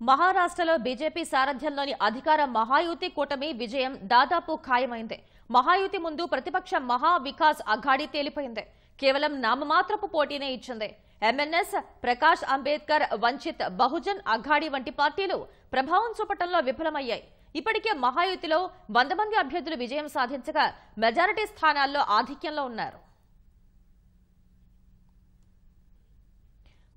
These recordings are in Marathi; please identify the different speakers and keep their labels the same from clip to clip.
Speaker 1: మహారాష్ట్రలో బీజేపీ సారథ్యంలోని అధికార మహాయుతి కూటమి విజయం దాదాపు ఖాయమైంది. మహాయుతి ముందు ప్రతిపక్ష మహా వికాస్ అఘాడీ తేలిపోయింది. కేవలం నామమాత్రపు పోటీనే ఇచ్చింది. ఎంఎన్ఎస్, ప్రకాష్ అంబేద్కర్, వంచిత్ బహుజన్ అఘాడీ వంటి పార్టీలు ప్రభావం చూపటంలో విఫలమయ్యాయి. ఇప్పటికే మహాయుతిలో 100 మంది అభ్యర్థులు విజయం సాధించగా మెజారిటీ స్థానాల్లో ఆధిక్యంలో ఉన్నారు.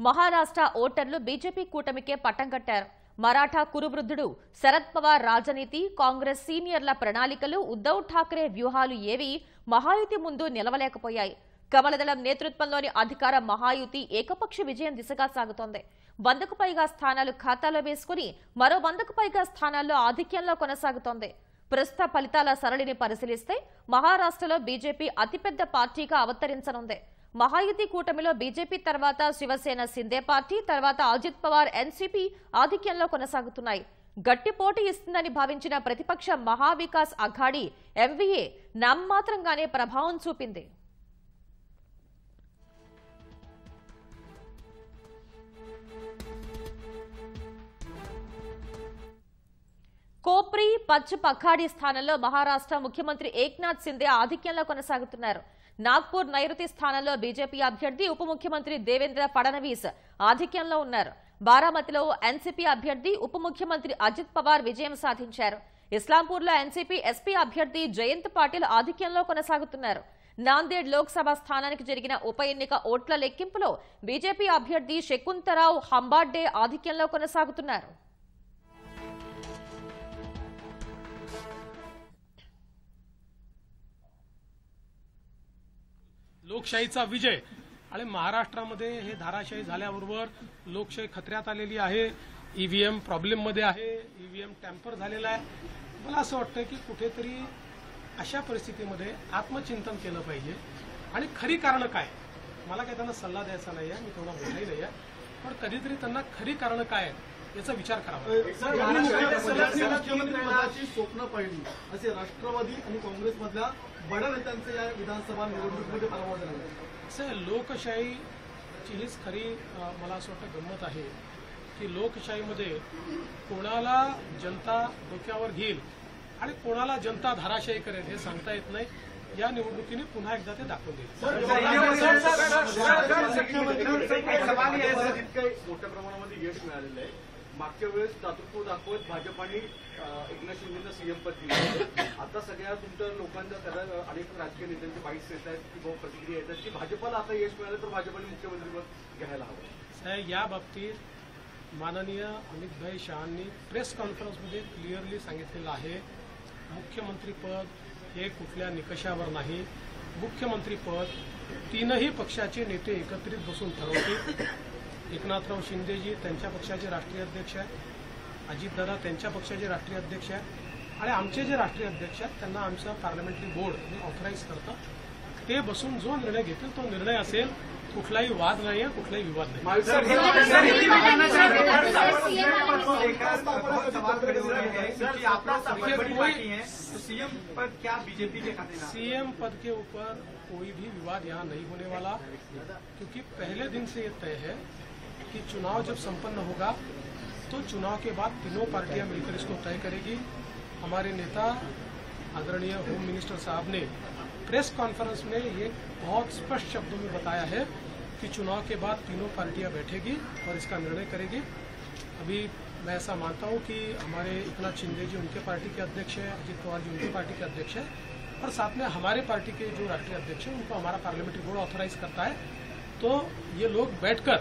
Speaker 1: మహారాష్ట్ర ఓటర్లు బీజేపీ కూటమికే పట్టం కట్టారు. మరాఠా కురువృద్ధుడు శరద్ పవార్ రాజనీతి, కాంగ్రెస్ సీనియర్ల ప్రణాళికలు, ఉద్దవ్ ఠాక్రే వ్యూహాలు ఏవీ మహాయుతి ముందు నిలవలేకపోయాయి. కమలదళం నేతృత్వంలోని అధికార మహాయుతి ఏకపక్ష విజయం దిశగా సాగుతోంది. 100కు పైగా స్థానాలు ఖాతాలో వేసుకుని మరో 100కు పైగా స్థానాల్లో ఆధిక్యంలో కొనసాగుతోంది. ప్రస్తుత ఫలితాల సరళిని పరిశీలిస్తే మహారాష్ట్రలో బీజేపీ అతిపెద్ద పార్టీగా అవతరించనుంది. మహాయుతి కూటమిలో బీజేపీ తర్వాత శివసేన సిందే పార్టీ, తర్వాత అజిత్ పవార్ ఎన్సీపీ ఆధిక్యంలో కొనసాగుతున్నాయి. గట్టి పోటీ ఇస్తుందని భావించిన ప్రతిపక్ష మహావికాస్ అఘాడీ ఎంవీఏ నామమాత్రంగానే ప్రభావం చూపింది. కోప్రీ, పశ్చిమ అఘాడీ స్థానంలో మహారాష్ట్ర ముఖ్యమంత్రి ఏక్నాథ్ సిందే ఆధిక్యంలో కొనసాగుతున్నారు. నాగ్పూర్ నైరుతి స్థానంలో బీజేపీ అభ్యర్థి ఉప ముఖ్యమంత్రి దేవేంద్ర ఫడణవీస్ ఆధిక్యంలో ఉన్నారు. బారామతిలో ఎన్సీపీ అభ్యర్థి ఉప ముఖ్యమంత్రి అజిత్ పవార్ విజయం సాధించారు. ఇస్లాంపూర్లో ఎన్సీపీ ఎస్పీ అభ్యర్థి జయంత్ పాటిల్ ఆధిక్యంలో కొనసాగుతున్నారు. నాందేడ్ లోక్సభ స్థానానికి జరిగిన ఉప ఎన్నిక ఓట్ల లెక్కింపులో బీజేపీ అభ్యర్థి శకుంతరావు హంబార్డే ఆధిక్యంలో కొనసాగుతున్నారు.
Speaker 2: लोकशाहीचा विजय आणि महाराष्ट्रामध्ये हे धाराशाही झाल्याबरोबर लोकशाही खतऱ्यात आलेली आहे. ईव्हीएम प्रॉब्लेममध्ये आहे, ईव्हीएम टॅम्पर झालेला आहे. मला असं वाटतं की कुठेतरी अशा परिस्थितीमध्ये आत्मचिंतन केलं पाहिजे आणि खरी कारणं काय. मला काही त्यांना सल्ला द्यायचा नाही आहे, मी तेवढा मोठाही नाही आहे, पण कधीतरी त्यांना खरी कारणं काय आहेत याचा विचार करावा.
Speaker 3: मुख्यमंत्री पदाची स्वप्न पाहिली असे राष्ट्रवादी आणि काँग्रेसमधल्या बड्या नेत्यांचे या विधानसभा निवडणुकीमध्ये पराभव झाला.
Speaker 2: लोकशाहीची हीच खरी मला असं वाटतं गंमत आहे की लोकशाहीमध्ये कोणाला जनता डोक्यावर घेईल आणि कोणाला जनता धाराशाही करेल हे सांगता येत नाही. या निवडणुकीने पुन्हा एकदा ते दाखवून देईल.
Speaker 3: मोठ्या प्रमाणामध्ये यश मिळालेलं आहे. मागच्या वेळेस दातृत्व दाखवत भाजपाने एकनाथ शिंदेना सीएम पद दिलं. आता सगळ्या तुमच्या लोकांच्या त्याला अनेक राजकीय नेत्यांचे बाईट्स येत आहेत किंवा प्रतिक्रिया येतात की भाजपाला आता यश मिळालं तर भाजपाने मुख्यमंत्रीपद घ्यायला हवं.
Speaker 2: या बाबतीत माननीय अमित भाई शहांनी प्रेस कॉन्फरन्समध्ये क्लिअरली सांगितलेलं आहे, मुख्यमंत्रीपद हे कुठल्या निकषावर नाही. मुख्यमंत्रीपद तीनही पक्षाचे नेते एकत्रित बसून ठरवतील. एकनाथराव शिंदेजी त्यांच्या पक्षाचे राष्ट्रीय अध्यक्ष आहेत, अजितदादा त्यांच्या पक्षाचे राष्ट्रीय अध्यक्ष आहेत आणि आमचे जे राष्ट्रीय अध्यक्ष आहेत त्यांना आमचं पार्लमेंटरी बोर्ड हे ऑथराईज करतं. ते बसून जो निर्णय घेतील तो निर्णय असेल. कुठलाही वाद नाही आहे, कुठलाही विवाद नाही. सीएम पद के ऊपर कोई भी विवाद यहाँ नहीं होने वाला, क्योंकि पहले दिन से ये तय है कि चुनाव जब संपन्न होगा तो चुनाव के बाद तीनों पार्टियां मिलकर इसको तय करेगी. हमारे नेता आदरणीय होम मिनिस्टर साहब ने प्रेस कॉन्फ्रेंस में ये बहुत स्पष्ट शब्दों में बताया है कि चुनाव के बाद तीनों पार्टियां बैठेगी और इसका निर्णय करेगी. अभी मैं ऐसा मानता हूं कि हमारे एकनाथ शिंदे जी उनके पार्टी के अध्यक्ष हैं, अजित पवार जी उनकी पार्टी के अध्यक्ष हैं और साथ में हमारे पार्टी के जो राष्ट्रीय अध्यक्ष हैं उनको हमारा पार्लियामेंट्री बोर्ड ऑथराइज करता है. तो ये लोग बैठकर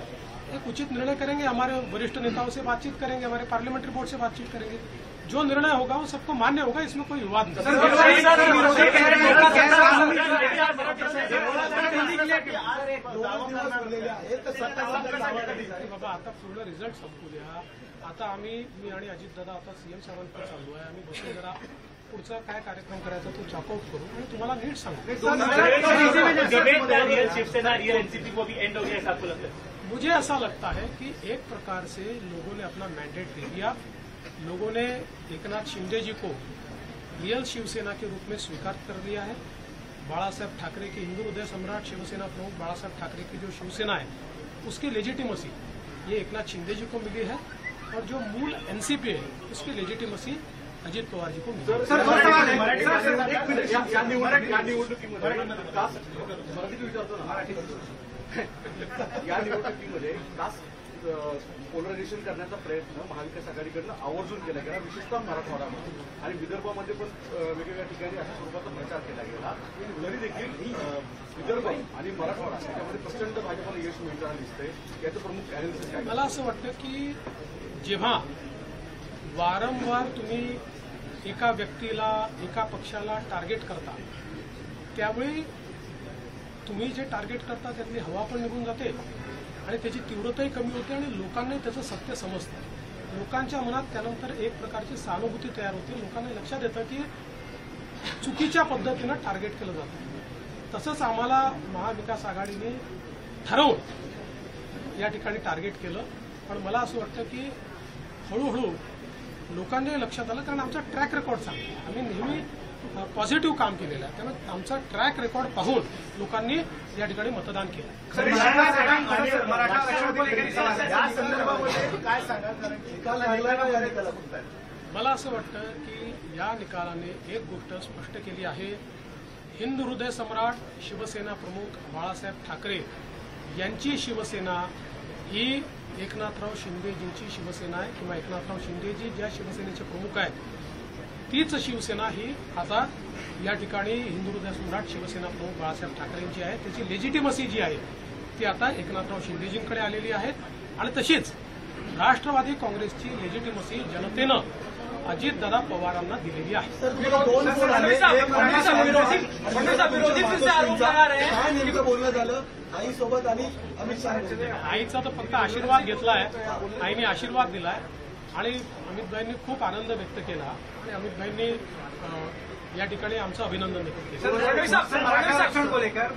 Speaker 2: एक उचित निर्णय करेंगे. हमारे वरिष्ठ नेताओं से बातचीत करेंगे, हमारे पार्लियामेंट्री बोर्ड से बातचीत करेंगे. जो निर्णय होगा वो सबको मान्य होगा, इसमें कोई विवाद नहीं. बाबा आता पूर्ण रिझल्ट संपवूया. आता मी आणि अजितदादा आता सीएम साहेबांकडे चाललो आहे. आम्ही बसून जरा पुढचा काय कार्यक्रम करायचा तो चॉकआउट करू आणि तुम्हाला नीट सांगू. मुझे ऐसा लगता है कि एक प्रकार से लोगों ने अपना मैंडेट दे दिया. लोगों ने एकनाथ शिंदे जी को रियल शिवसेना के रूप में स्वीकार कर लिया है. बाळासाहेब ठाकरे की हिंदू हृदय सम्राट शिवसेना प्रमुख बाळासाहेब ठाकरे की जो शिवसेना है उसकी लेजिटिमेसी ये एकनाथ शिंदे जी को मिली है और जो मूल एनसीपी है उसकी लेजिटिमेसी अजित पवार जी को मिली।
Speaker 3: या निवडणुकीमध्ये कास्ट पोलरायझेशन करण्याचा प्रयत्न महाविकास आघाडीकडनं आवर्जून केला गेला, विशेषतः मराठवाड्यामध्ये आणि विदर्भामध्ये पण वेगवेगळ्या ठिकाणी अशा स्वरूपाचा प्रचार केला गेला. तरी देखील विदर्भ आणि मराठवाडा याच्यामध्ये प्रचंड भाजपला यश मिळताना दिसतंय. याचं प्रमुख अॅनालिसिस काय?
Speaker 2: मला असं वाटतं की जेव्हा वारंवार तुम्ही एका व्यक्तीला एका पक्षाला टार्गेट करता त्यावेळी तुम्ही जे टार्गेट करता त्यातली हवा पण निघून जाते आणि त्याची तीव्रताही कमी होते आणि लोकांनाही त्याचं सत्य समजतं. लोकांच्या मनात त्यानंतर एक प्रकारची सहानुभूती तयार होते. लोकांना लक्षात येतं की चुकीच्या पद्धतीनं टार्गेट केलं जातं. तसंच आम्हाला महाविकास आघाडीने ठरवून या ठिकाणी टार्गेट केलं. पण मला असं वाटतं की हळूहळू लोकांनी लक्षात आलं, कारण आमचा ट्रॅक रेकॉर्ड चांगला आहे. आम्ही नेहमी पॉझिटिव्ह काम केलेलं आहे. त्यामुळे आमचा ट्रॅक रेकॉर्ड पाहून लोकांनी या ठिकाणी मतदान केलं. मला असं वाटतं की या निकालाने एक गोष्ट स्पष्ट केली आहे. हिंदू हृदय सम्राट शिवसेना प्रमुख बाळासाहेब ठाकरे यांची शिवसेना ही एकनाथराव शिंदेजींची शिवसेना आहे किंवा एकनाथराव शिंदेजी ज्या शिवसेनेचे प्रमुख आहेत तीच शिवसेना ही आता या ठिकाणी हिंदू हृदय सम्राट शिवसेना प्रमुख बाळासाहेब ठाकरेंची आहे. त्याची लेजिटिमसी जी आहे ती आता एकनाथराव शिंदेजींकडे आलेली आहे. आणि तशीच राष्ट्रवादी काँग्रेसची लेजिटिमसी जनतेनं अजितदादा पवारांना दिलेली आहे.
Speaker 4: बोलणं झालं आईसोबत आणि अमित शहा.
Speaker 2: आईचा तर फक्त आशीर्वाद घेतलाय. आईने आशीर्वाद दिलाय आणि अमितभाईंनी खूप आनंद व्यक्त केला आणि अमितभाईंनी या ठिकाणी आमचं अभिनंदन देखील केलं.
Speaker 5: मराठा आरक्षण को लेकर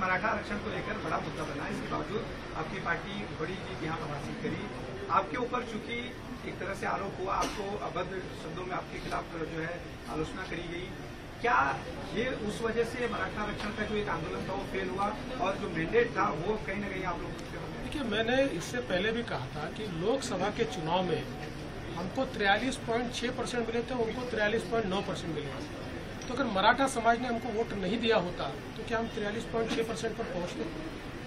Speaker 5: बड़ा मुद्दा बना. इसके बावजूद आपकी पार्टी बड़ी जीत यहाँ पर हासिल करी. आपके ऊपर चूंकि एक तरह से आरोप हुआ, आपको अभद्र शब्दों में आपके खिलाफ जो है आलोचना करी गई, क्या ये उस वजह से मराठा आरक्षण का जो एक आंदोलन था वो फेल हुआ और जो मैंडेट था वो कहीं न कहीं आप लोग?
Speaker 2: देखिए, मैंने इससे पहले भी कहा था कि लोकसभा के चुनाव में हमको 43.6% मिले थे, उनको 43.9% मिले. तो अगर मराठा समाज ने हमको वोट नहीं दिया होता तो क्या हम 43.6% पर पहुंचते?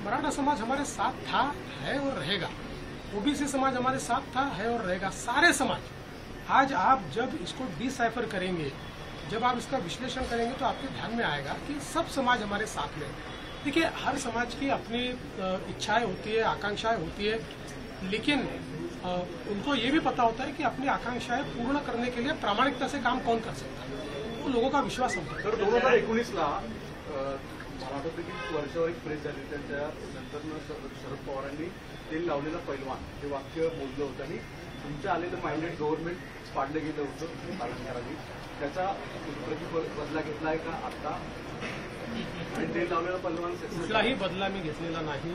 Speaker 2: मराठा समाज हमारे साथ था, है और रहेगा. ओबीसी समाज हमारे साथ था, है और रहेगा. सारे समाज. आज आप जब इसको डिसाइफर करेंगे, जब आप इसका विश्लेषण करेंगे तो आपके ध्यान में आएगा कि सब समाज हमारे साथ में. देखिए, हर समाज की अपनी इच्छाएं होती है, आकांक्षाएं होती है, लेकिन उनको ये भी पता होता है कि अपनी आकांक्षाएं पूर्ण करने के लिए प्रामाणिकता से काम कौन कर सकता है. वो लोगों का विश्वास होता है.
Speaker 3: तर 2019ला मला आठवतं की वर्षावर एक प्रेस झाली, त्याच्यानंतर शरद पवारांनी तेल लावलेला पैलवान हे वाक्य बोललं होतं आणि तुमचं आलेलं माइंडेड गव्हर्नमेंट पाडलं गेलं होतं पालनकरांनी. त्याचा बदला घेतला आहे का आता? आणि तेल लावलेला पैलवान
Speaker 2: कुठलाही बदला मी घेतलेला नाही.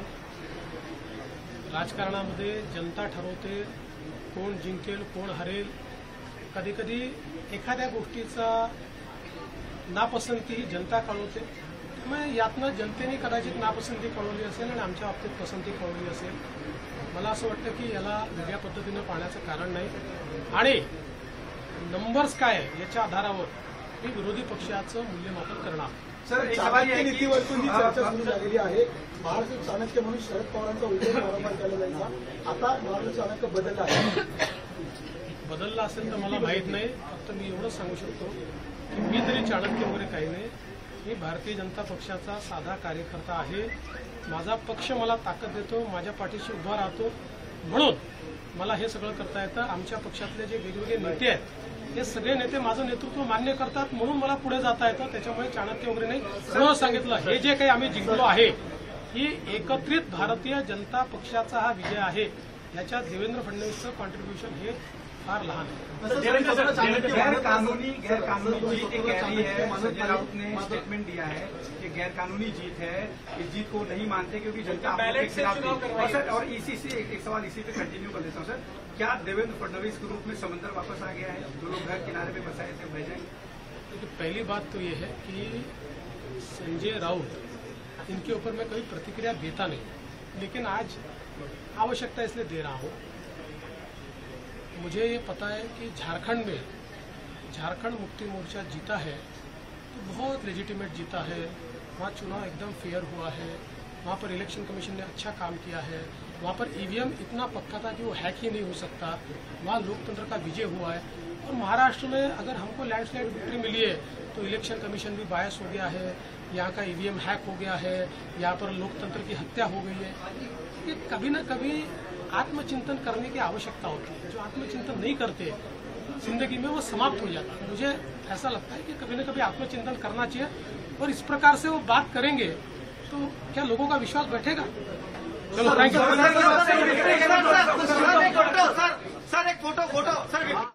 Speaker 2: राजकारणामध्ये जनता ठरवते कोण जिंकेल, कोण हरेल. कधी कधी एखाद्या गोष्टीचा नापसंती जनता कळवते. त्यामुळे यातनं जनतेने कदाचित नापसंती कळवली असेल आणि आमच्या बाबतीत पसंती कळवली असेल. मला असं वाटतं की याला वेगळ्या पद्धतीनं पाहण्याचं कारण नाही. आणि नंबर्स काय आहे याच्या आधारावर मी विरोधी पक्षाचं मूल्यमापन करणार.
Speaker 5: सर,
Speaker 4: चाणक्य नीतीवरती ही चर्चा सुरू झालेली आहे. महाराष्ट्र चाणक्य म्हणून शरद पवारांचा उल्लेख वारंवार केला जायचा. आता महाराष्ट्र चाणक्य बदलला आहे.
Speaker 2: बदलला असेल तर मला माहीत नाही. फक्त मी एवढंच सांगू शकतो की मी तरी चाणक्य वगैरे काही नाही. मी भारतीय जनता पक्षाचा साधा कार्यकर्ता आहे. माझा पक्ष मला ताकद देतो, माझ्या पाठीशी उभा राहतो, म्हणून मला हे सगळं करता येतं. आमच्या पक्षातले जे वेगवेगळे नेते आहेत हे सगळे नेते माझं नेतृत्व मान्य करतात, म्हणून मला पुढे जाता येतं. त्याच्यामुळे चाणक्य वगैरे नाही. सर्व सांगितलं, हे जे काही आम्ही जिंकलो आहे ही एकत्रित भारतीय जनता पक्षाचा हा विजय आहे. याच्यात देवेंद्र फडणवीसचं कॉन्ट्रीब्युशन हे फार लहान आहे.
Speaker 5: गैरकानूनी जीत एक कह रही है. संजय राउत ने स्टेटमेंट दिया है कि गैरकानूनी जीत है. इस जीत को नहीं मानते क्योंकि जनता आपके खिलाफ थी. और सर, और इसी से एक सवाल इसी पे कंटिन्यू कर देता हूँ सर. क्या देवेंद्र फडणवीस के रूप में समंदर वापस आ गया है? जो लोग घर किनारे में बसाए थे बह जाएंगे?
Speaker 2: तो पहली बात तो ये है कि संजय राउत, इनके ऊपर मैं कभी प्रतिक्रिया देता नहीं, लेकिन आज आवश्यकता इसलिए दे रहा हूँ. मुझे ये पता है कि झारखंड मुक्ति मोर्चा जीता है तो बहुत लेजिटिमेट जीता है। वहाँ चुनाव एकदम फेयर हुआ है, वहाँ पर इलेक्शन कमीशन ने अच्छा काम किया है, वहाँ पर ईवीएम इतना पक्का था कि वो हैक ही नहीं हो सकता, वहाँ लोकतंत्र का विजय हुआ है। और महाराष्ट्र में अगर हमको लैंडस्लाइड विक्ट्री मिली है तो इलेक्शन कमीशन भी बायस हो गया है, यहाँ का ईवीएम हैक हो गया है, यहाँ पर लोकतंत्र की हत्या हो गई है। ये कभी न कभी आत्मचिंतन करने की आवश्यकता होती है। जो आत्मचिंतन नहीं करते जिंदगी में वो समाप्त हो जाता है। मुझे ऐसा लगता है कि कभी न कभी आत्मचिंतन करना चाहिए और इस प्रकार से वो बात करेंगे तो क्या लोगों का विश्वास बैठेगा। चलो थैंक यू।
Speaker 5: सर एक फोटो सर